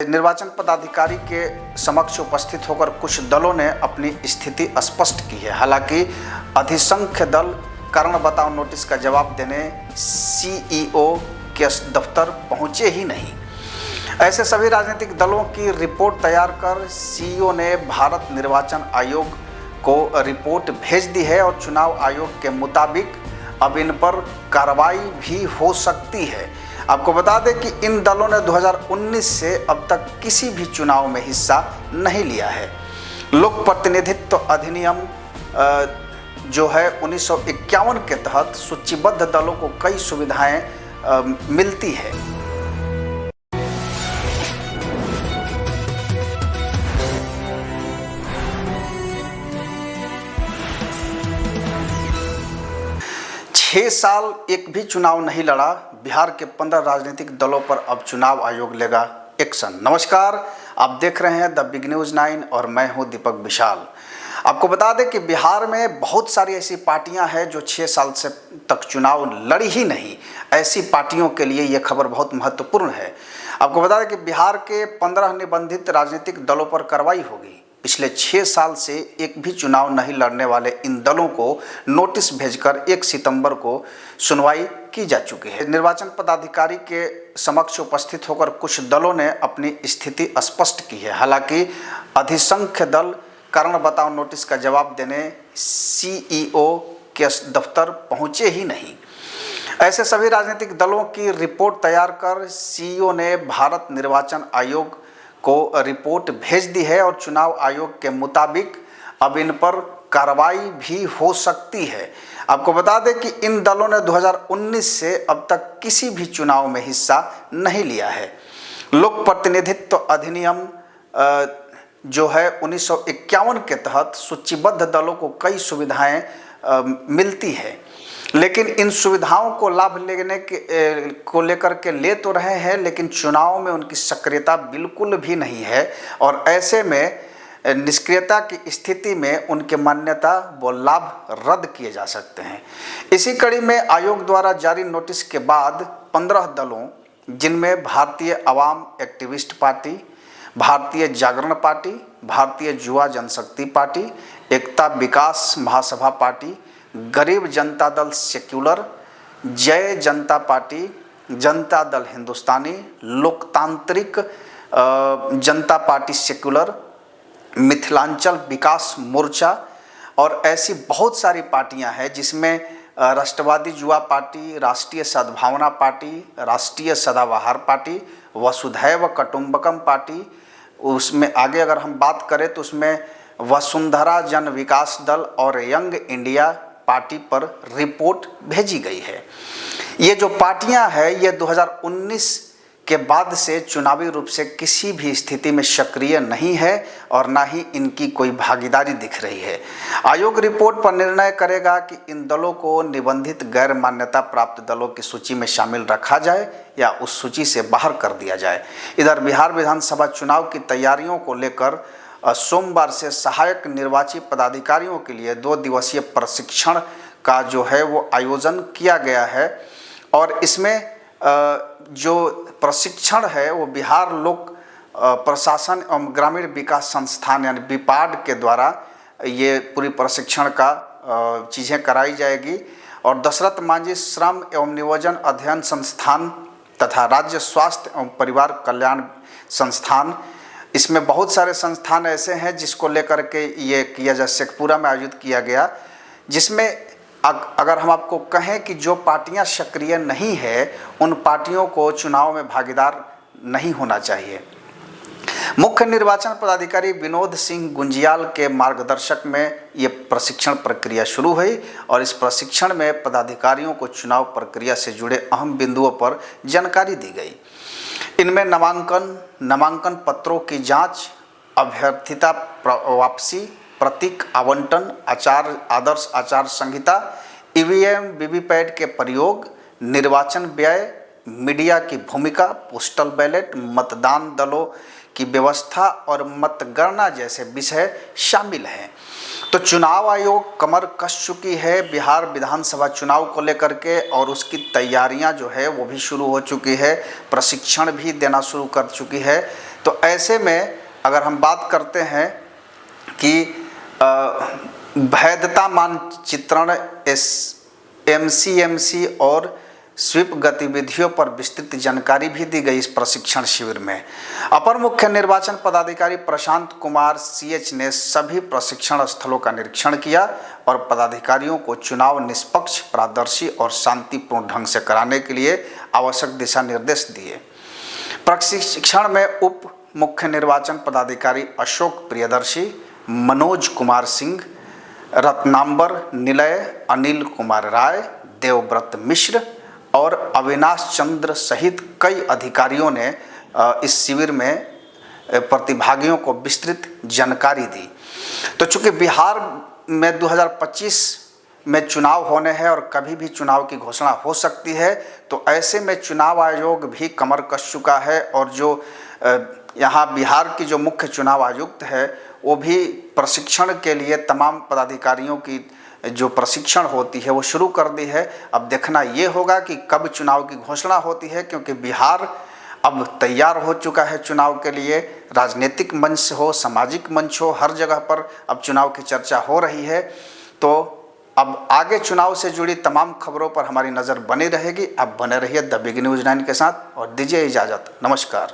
निर्वाचन पदाधिकारी के समक्ष उपस्थित होकर कुछ दलों ने अपनी स्थिति स्पष्ट की है। हालांकि अधिसंख्य दल कारण बताओ नोटिस का जवाब देने सीईओ के दफ्तर पहुंचे ही नहीं। ऐसे सभी राजनीतिक दलों की रिपोर्ट तैयार कर सीईओ ने भारत निर्वाचन आयोग को रिपोर्ट भेज दी है और चुनाव आयोग के मुताबिक अब इन पर कार्रवाई भी हो सकती है। आपको बता दें कि इन दलों ने 2019 से अब तक किसी भी चुनाव में हिस्सा नहीं लिया है। लोक प्रतिनिधित्व अधिनियम जो है 1951 के तहत सूचीबद्ध दलों को कई सुविधाएं मिलती है। छह साल एक भी चुनाव नहीं लड़ा, बिहार के 15 राजनीतिक दलों पर अब चुनाव आयोग लेगा एक्शन। नमस्कार, आप देख रहे हैं द बिग न्यूज़ 9 और मैं हूं दीपक विशाल। आपको बता दें कि बिहार में बहुत सारी ऐसी पार्टियां हैं जो 6 साल से तक चुनाव लड़ी ही नहीं। ऐसी पार्टियों के लिए ये खबर बहुत महत्वपूर्ण है। आपको बता दें कि बिहार के 15 निबंधित राजनीतिक दलों पर कार्रवाई होगी। पिछले 6 साल से एक भी चुनाव नहीं लड़ने वाले इन दलों को नोटिस भेजकर 1 सितंबर को सुनवाई की जा चुकी है। निर्वाचन पदाधिकारी के समक्ष उपस्थित होकर कुछ दलों ने अपनी स्थिति स्पष्ट की है। हालांकि अधिसंख्य दल कारण बताओ नोटिस का जवाब देने सीईओ के दफ्तर पहुंचे ही नहीं। ऐसे सभी राजनीतिक दलों की रिपोर्ट तैयार कर सीईओ ने भारत निर्वाचन आयोग को रिपोर्ट भेज दी है और चुनाव आयोग के मुताबिक अब इन पर कार्रवाई भी हो सकती है। आपको बता दें कि इन दलों ने 2019 से अब तक किसी भी चुनाव में हिस्सा नहीं लिया है। लोक प्रतिनिधित्व अधिनियम जो है 1951 के तहत सूचीबद्ध दलों को कई सुविधाएं मिलती है, लेकिन इन सुविधाओं को लाभ लेने को लेकर के ले तो रहे हैं, लेकिन चुनाव में उनकी सक्रियता बिल्कुल भी नहीं है और ऐसे में निष्क्रियता की स्थिति में उनके मान्यता व लाभ रद्द किए जा सकते हैं। इसी कड़ी में आयोग द्वारा जारी नोटिस के बाद 15 दलों, जिनमें भारतीय अवाम एक्टिविस्ट पार्टी, भारतीय जागरण पार्टी, भारतीय युवा जनशक्ति पार्टी, एकता विकास महासभा पार्टी, गरीब जनता दल सेक्युलर, जय जनता पार्टी, जनता दल हिंदुस्तानी, लोकतांत्रिक जनता पार्टी सेक्युलर, मिथिलांचल विकास मोर्चा और ऐसी बहुत सारी पार्टियां हैं जिसमें राष्ट्रवादी युवा पार्टी, राष्ट्रीय सद्भावना पार्टी, राष्ट्रीय सदाबहार पार्टी, वसुधैव कुटुंबकम पार्टी, उसमें आगे अगर हम बात करें तो उसमें वसुंधरा जन विकास दल और यंग इंडिया पार्टी पर रिपोर्ट भेजी गई है। ये जो पार्टियां हैं ये 2019 के बाद से चुनावी रूप से किसी भी स्थिति में सक्रिय नहीं है और ना ही इनकी कोई भागीदारी दिख रही है। आयोग रिपोर्ट पर निर्णय करेगा कि इन दलों को निबंधित गैर मान्यता प्राप्त दलों की सूची में शामिल रखा जाए या उस सूची से बाहर कर दिया जाए। इधर बिहार विधानसभा चुनाव की तैयारियों को लेकर सोमवार से सहायक निर्वाची पदाधिकारियों के लिए 2 दिवसीय प्रशिक्षण का जो है वो आयोजन किया गया है और इसमें जो प्रशिक्षण है वो बिहार लोक प्रशासन एवं ग्रामीण विकास संस्थान यानी बिपाड के द्वारा ये पूरी प्रशिक्षण का चीज़ें कराई जाएगी और दशरथ मांझी श्रम एवं नियोजन अध्ययन संस्थान तथा राज्य स्वास्थ्य एवं परिवार कल्याण संस्थान, इसमें बहुत सारे संस्थान ऐसे हैं जिसको लेकर के ये किया जा शेखपुरा में आयोजित किया गया, जिसमें अगर हम आपको कहें कि जो पार्टियां सक्रिय नहीं है उन पार्टियों को चुनाव में भागीदार नहीं होना चाहिए। मुख्य निर्वाचन पदाधिकारी विनोद सिंह गुंजियाल के मार्गदर्शक में ये प्रशिक्षण प्रक्रिया शुरू हुई और इस प्रशिक्षण में पदाधिकारियों को चुनाव प्रक्रिया से जुड़े अहम बिंदुओं पर जानकारी दी गई। इनमें नामांकन पत्रों की जांच, अभ्यर्थिता वापसी, प्रतीक आवंटन, आदर्श आचार संहिता, ईवीएम वीवीपैट के प्रयोग, निर्वाचन व्यय, मीडिया की भूमिका, पोस्टल बैलेट, मतदान दलों की व्यवस्था और मतगणना जैसे विषय शामिल हैं। तो चुनाव आयोग कमर कस चुकी है बिहार विधानसभा चुनाव को लेकर के और उसकी तैयारियां जो है वो भी शुरू हो चुकी है, प्रशिक्षण भी देना शुरू कर चुकी है। तो ऐसे में अगर हम बात करते हैं कि वैधता मानचित्रण MCMC और स्वीप गतिविधियों पर विस्तृत जानकारी भी दी गई इस प्रशिक्षण शिविर में। अपर मुख्य निर्वाचन पदाधिकारी प्रशांत कुमार CH ने सभी प्रशिक्षण स्थलों का निरीक्षण किया और पदाधिकारियों को चुनाव निष्पक्ष, पारदर्शी और शांतिपूर्ण ढंग से कराने के लिए आवश्यक दिशा निर्देश दिए। प्रशिक्षण में उप मुख्य निर्वाचन पदाधिकारी अशोक प्रियदर्शी, मनोज कुमार सिंह, रत्नांबर निलय, अनिल कुमार राय, देवव्रत मिश्र और अविनाश चंद्र सहित कई अधिकारियों ने इस शिविर में प्रतिभागियों को विस्तृत जानकारी दी। तो चूंकि बिहार में 2025 में चुनाव होने हैं और कभी भी चुनाव की घोषणा हो सकती है, तो ऐसे में चुनाव आयोग भी कमर कस चुका है और जो यहाँ बिहार की जो मुख्य चुनाव आयुक्त है वो भी प्रशिक्षण के लिए तमाम पदाधिकारियों की जो प्रशिक्षण होती है वो शुरू कर दी है। अब देखना ये होगा कि कब चुनाव की घोषणा होती है, क्योंकि बिहार अब तैयार हो चुका है चुनाव के लिए। राजनीतिक मंच हो, सामाजिक मंच हो, हर जगह पर अब चुनाव की चर्चा हो रही है। तो अब आगे चुनाव से जुड़ी तमाम खबरों पर हमारी नज़र बनी रहेगी। अब बने रहिए द बिग न्यूज़ 9 के साथ और दीजिए इजाज़त। नमस्कार।